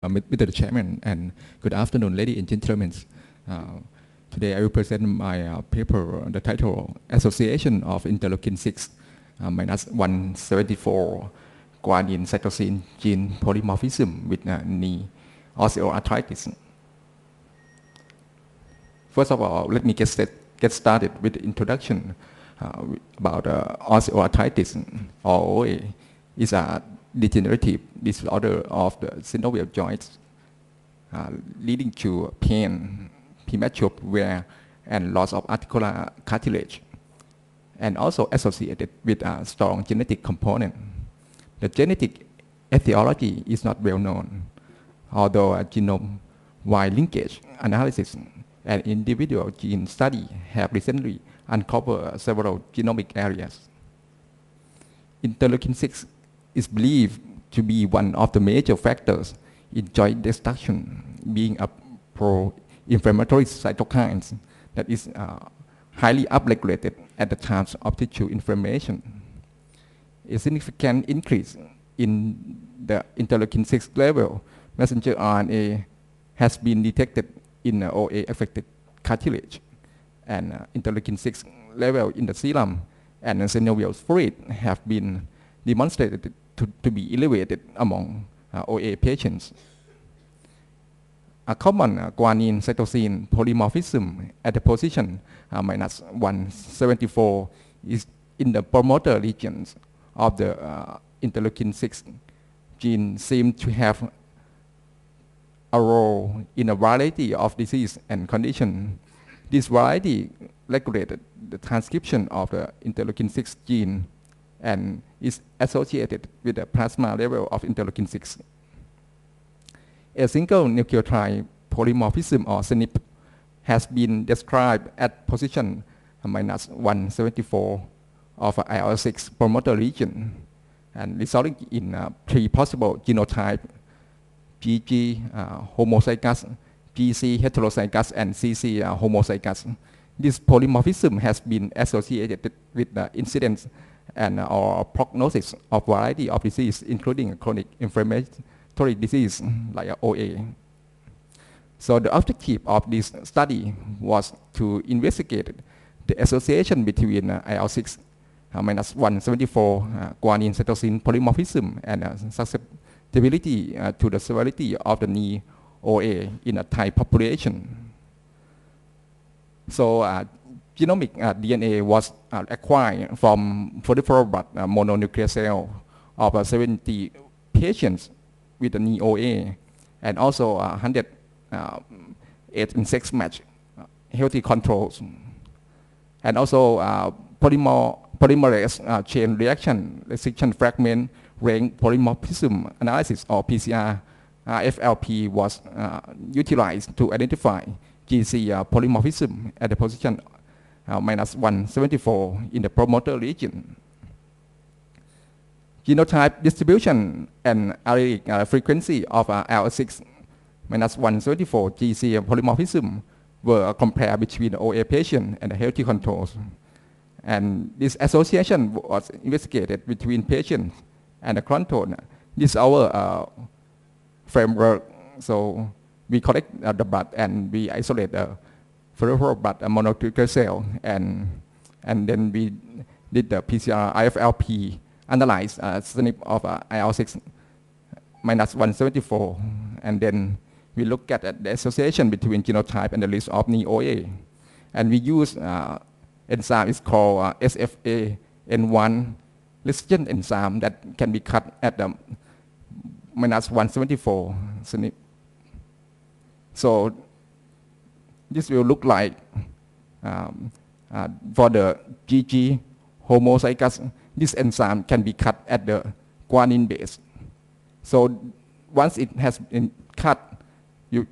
Mr. Chairman, and good afternoon, ladies and gentlemen. Today I will present my paper, the title, Association of Interleukin-6 minus 174 guanine cytosine gene polymorphism with knee osteoarthritis. First of all, let me get started with the introduction about osteoarthritis, or OA. Is a degenerative disorder of the synovial joints leading to pain, premature wear, and loss of articular cartilage, and also associated with a strong genetic component. The genetic etiology is not well known, although a genome-wide linkage analysis and individual gene study have recently uncovered several genomic areas. Interleukin-6 is believed to be one of the major factors in joint destruction, being a pro-inflammatory cytokine that is highly upregulated at the times of tissue inflammation. A significant increase in the interleukin-6 level messenger RNA has been detected in OA-affected cartilage, and interleukin-6 level in the serum and synovial fluid have been demonstrated to be elevated among OA patients. A common guanine cytosine polymorphism at the position minus 174 is in the promoter regions of the interleukin-6 gene seem to have a role in a variety of disease and conditions. This variety regulated the transcription of the interleukin-6 gene and is associated with the plasma level of interleukin-6. A single nucleotide polymorphism, or SNP, has been described at position minus 174 of IL-6 promoter region, and resulting in three possible genotypes: GG homozygous, GC heterozygous, and CC homozygous. This polymorphism has been associated with the incidence and or prognosis of variety of disease, including chronic inflammatory disease like OA. So the objective of this study was to investigate the association between IL-6 minus 174 guanine cytosine polymorphism and susceptibility to the severity of the knee OA in a Thai population. So genomic DNA was acquired from peripheral blood mononuclear cell of 70 patients with the knee OA, and also 108 in sex match healthy controls, and also polymerase chain reaction restriction fragment range polymorphism analysis, or PCR FLP, was utilized to identify GC polymorphism at the position minus 174 in the promoter region. Genotype distribution and allelic frequency of IL-6 minus 174 GC polymorphism were compared between the OA patient and the healthy controls. And this association was investigated between patients and the control. This is our framework. So we collect the blood and we isolate the peripheral blood mononuclear cell, and then we did the PCR IFLP, analyze SNP of IL-6 minus 174, and then we look at the association between genotype and the list of knee OA, and we use enzyme is called SFAN1 resistant enzyme that can be cut at the minus 174 SNP. So this will look like for the GG homozygous, this enzyme can be cut at the guanine base. So once it has been cut, you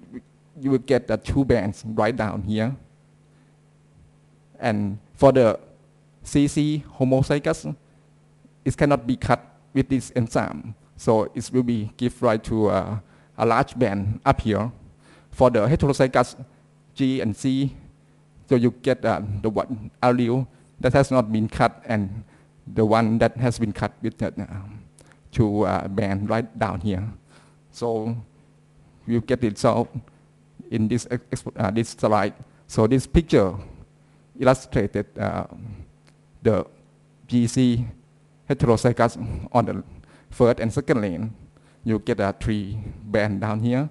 will get the two bands right down here. And for the CC homozygous, it cannot be cut with this enzyme. So it will be give rise to a large band up here. For the heterozygous G and C, so you get the one allele that has not been cut and the one that has been cut with the two band right down here. So we'll get it solved in this, this slide. So this picture illustrated the GC heterozygous on the first and second lane. You get a 3 band down here.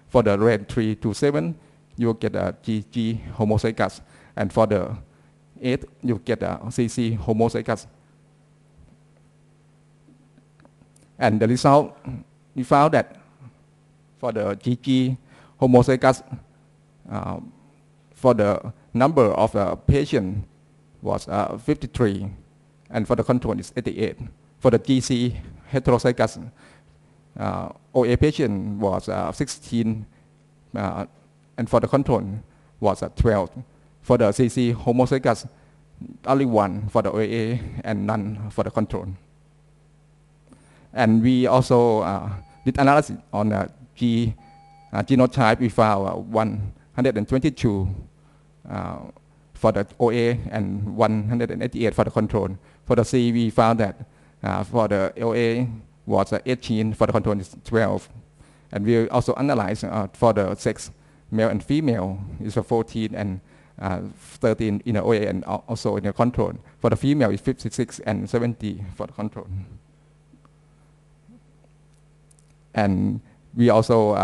For the red 3 to 7, you get a GG homozygous. And for the 8, you get a CC homozygous. And the result, we found that for the GG homozygous, for the number of patients was 53, and for the control is 88. For the GC heterozygous, OA patient was 16, and for the control was 12. For the CC homozygous, only 1 for the OA and none for the control. And we also did analysis on the genotype. We found 122 for the OA and 188 for the control. For the C, we found that for the OA was 18, for the control is 12. And we also analyzed for the sex, male and female, is 14 and 13 in the OA and also in the control. For the female is 56 and 70 for the control. And we also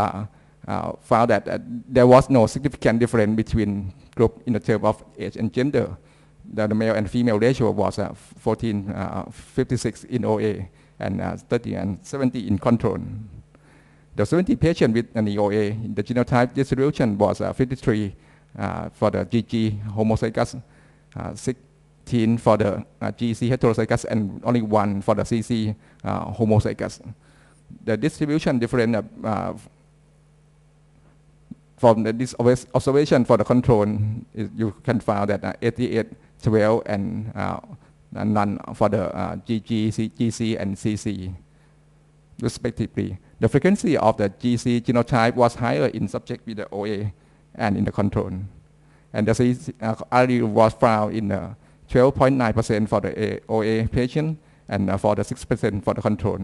found that there was no significant difference between group in the term of age and gender. The male and female ratio was 56 in OA and 30 and 70 in control. The 70 patients with an OA, the genotype distribution was 53 for the GG homozygous, 16 for the GC heterozygous, and only 1 for the CC homozygous. The distribution different from this observation for the control, you can find that 88, 12, and none for the GC and CC, respectively. The frequency of the GC genotype was higher in subject with the OA and in the control. And the CC allele was found in 12.9% for the OA patient and for the 6% for the control,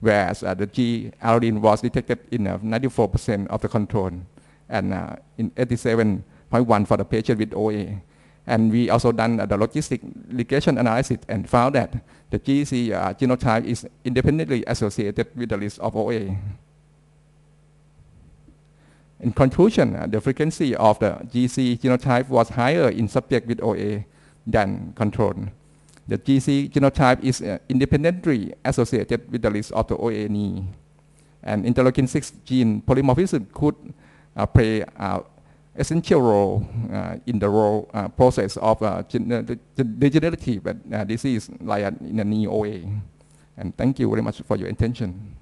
whereas the G allele was detected in 94% of the control and in 87.1% for the patient with OA. And we also done the logistic regression analysis and found that the GC genotype is independently associated with the risk of OA. In conclusion, the frequency of the GC genotype was higher in subject with OA than control. The GC genotype is independently associated with the risk of the OA knee. And interleukin-6 gene polymorphism could play essential role in the process of degenerative disease like in the knee OA. And thank you very much for your attention.